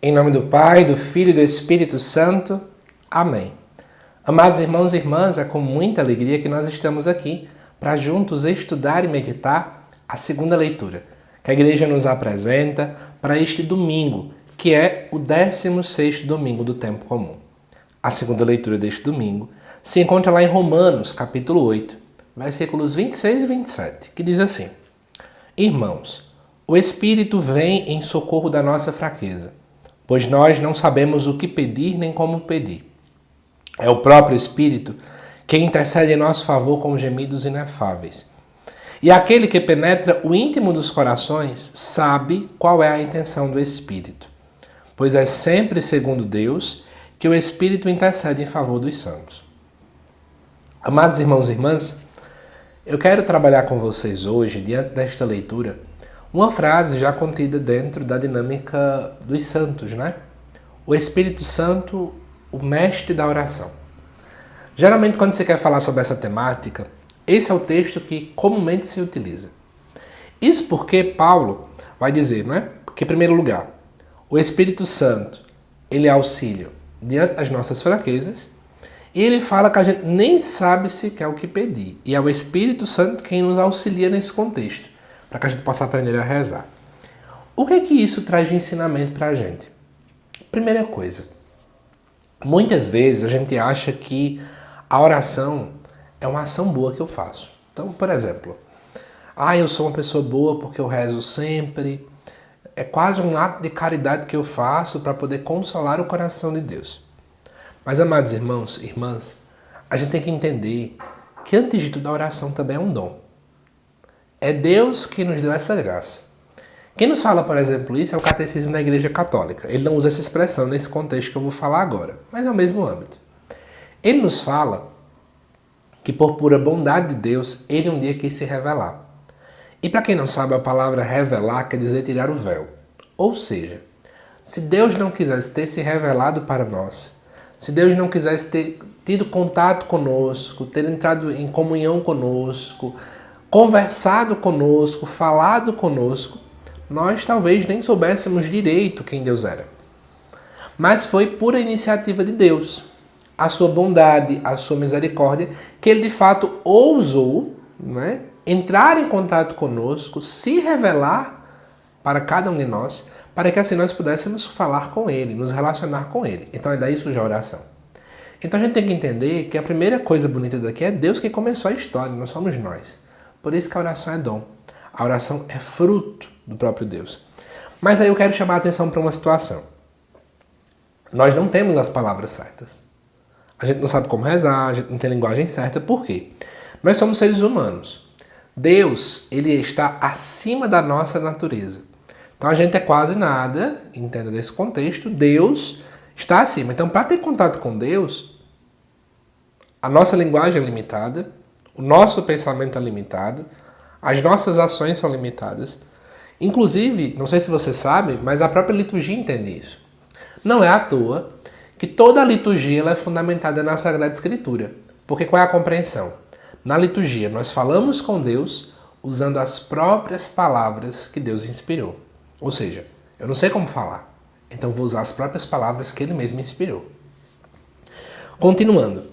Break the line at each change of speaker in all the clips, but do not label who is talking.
Em nome do Pai, do Filho e do Espírito Santo. Amém. Amados irmãos e irmãs, é com muita alegria que nós estamos aqui para juntos estudar e meditar a segunda leitura que a Igreja nos apresenta para este domingo, que é o 16º domingo do tempo comum. A segunda leitura deste domingo se encontra lá em Romanos, capítulo 8, versículos 26 e 27, que diz assim: Irmãos, o Espírito vem em socorro da nossa fraqueza, pois nós não sabemos o que pedir nem como pedir. É o próprio Espírito que intercede em nosso favor com gemidos inefáveis. E aquele que penetra o íntimo dos corações sabe qual é a intenção do Espírito, pois é sempre segundo Deus que o Espírito intercede em favor dos santos. Amados irmãos e irmãs, eu quero trabalhar com vocês hoje, diante desta leitura, uma frase já contida dentro da dinâmica dos santos, né? O Espírito Santo, o mestre da oração. Geralmente, quando você quer falar sobre essa temática, esse é o texto que comumente se utiliza. Isso porque Paulo vai dizer, não é? Que, em primeiro lugar, o Espírito Santo, ele é auxílio diante das nossas fraquezas, e ele fala que a gente nem sabe sequer o que pedir. E é o Espírito Santo quem nos auxilia nesse contexto, para que a gente possa aprender a rezar. O que é que isso traz de ensinamento para a gente? Primeira coisa, muitas vezes a gente acha que a oração é uma ação boa que eu faço. Então, por exemplo, eu sou uma pessoa boa porque eu rezo sempre. É quase um ato de caridade que eu faço para poder consolar o coração de Deus. Mas, amados irmãos e irmãs, a gente tem que entender que, antes de tudo, a oração também é um dom. É Deus que nos deu essa graça. Quem nos fala, por exemplo, isso é o Catecismo da Igreja Católica. Ele não usa essa expressão nesse contexto que eu vou falar agora, mas é o mesmo âmbito. Ele nos fala que, por pura bondade de Deus, ele um dia quis se revelar. E para quem não sabe, a palavra revelar quer dizer tirar o véu. Ou seja, se Deus não quisesse ter se revelado para nós, se Deus não quisesse ter tido contato conosco, ter entrado em comunhão conosco, conversado conosco, falado conosco, nós talvez nem soubéssemos direito quem Deus era. Mas foi pura iniciativa de Deus, a sua bondade, a sua misericórdia, que ele de fato ousou, né, entrar em contato conosco, se revelar para cada um de nós, para que assim nós pudéssemos falar com ele, nos relacionar com ele. Então é daí surge a oração. Então a gente tem que entender que a primeira coisa bonita daqui é Deus que começou a história, não somos nós. Por isso que a oração é dom. A oração é fruto do próprio Deus. Mas aí eu quero chamar a atenção para uma situação. Nós não temos as palavras certas. A gente não sabe como rezar, a gente não tem linguagem certa. Por quê? Nós somos seres humanos. Deus, ele está acima da nossa natureza. Então a gente é quase nada, entenda desse contexto, Deus está acima. Então, para ter contato com Deus, a nossa linguagem é limitada, o nosso pensamento é limitado, as nossas ações são limitadas. Inclusive, não sei se você sabe, mas a própria liturgia entende isso. Não é à toa que toda a liturgia ela é fundamentada na Sagrada Escritura. Porque qual é a compreensão? Na liturgia, nós falamos com Deus usando as próprias palavras que Deus inspirou. Ou seja, eu não sei como falar, então vou usar as próprias palavras que Ele mesmo inspirou. Continuando,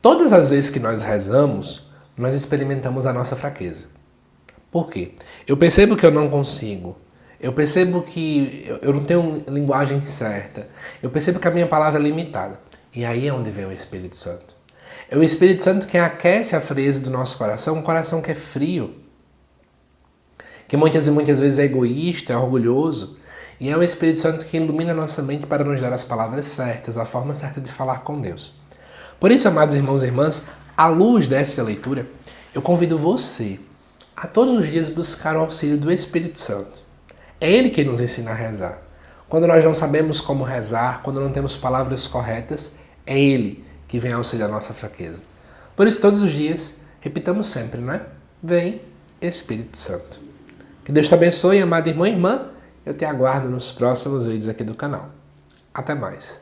todas as vezes que nós rezamos, nós experimentamos a nossa fraqueza. Por quê? Eu percebo que eu não consigo. Eu percebo que eu não tenho linguagem certa. Eu percebo que a minha palavra é limitada. E aí é onde vem o Espírito Santo. É o Espírito Santo quem aquece a frieza do nosso coração, um coração que é frio, que muitas e muitas vezes é egoísta, é orgulhoso. E é o Espírito Santo que ilumina a nossa mente para nos dar as palavras certas, a forma certa de falar com Deus. Por isso, amados irmãos e irmãs, à luz desta leitura, eu convido você a todos os dias buscar o auxílio do Espírito Santo. É Ele que nos ensina a rezar. Quando nós não sabemos como rezar, quando não temos palavras corretas, é Ele que vem auxiliar a nossa fraqueza. Por isso, todos os dias, repitamos sempre, não é? Vem Espírito Santo. Que Deus te abençoe, amado irmão e irmã. Eu te aguardo nos próximos vídeos aqui do canal. Até mais.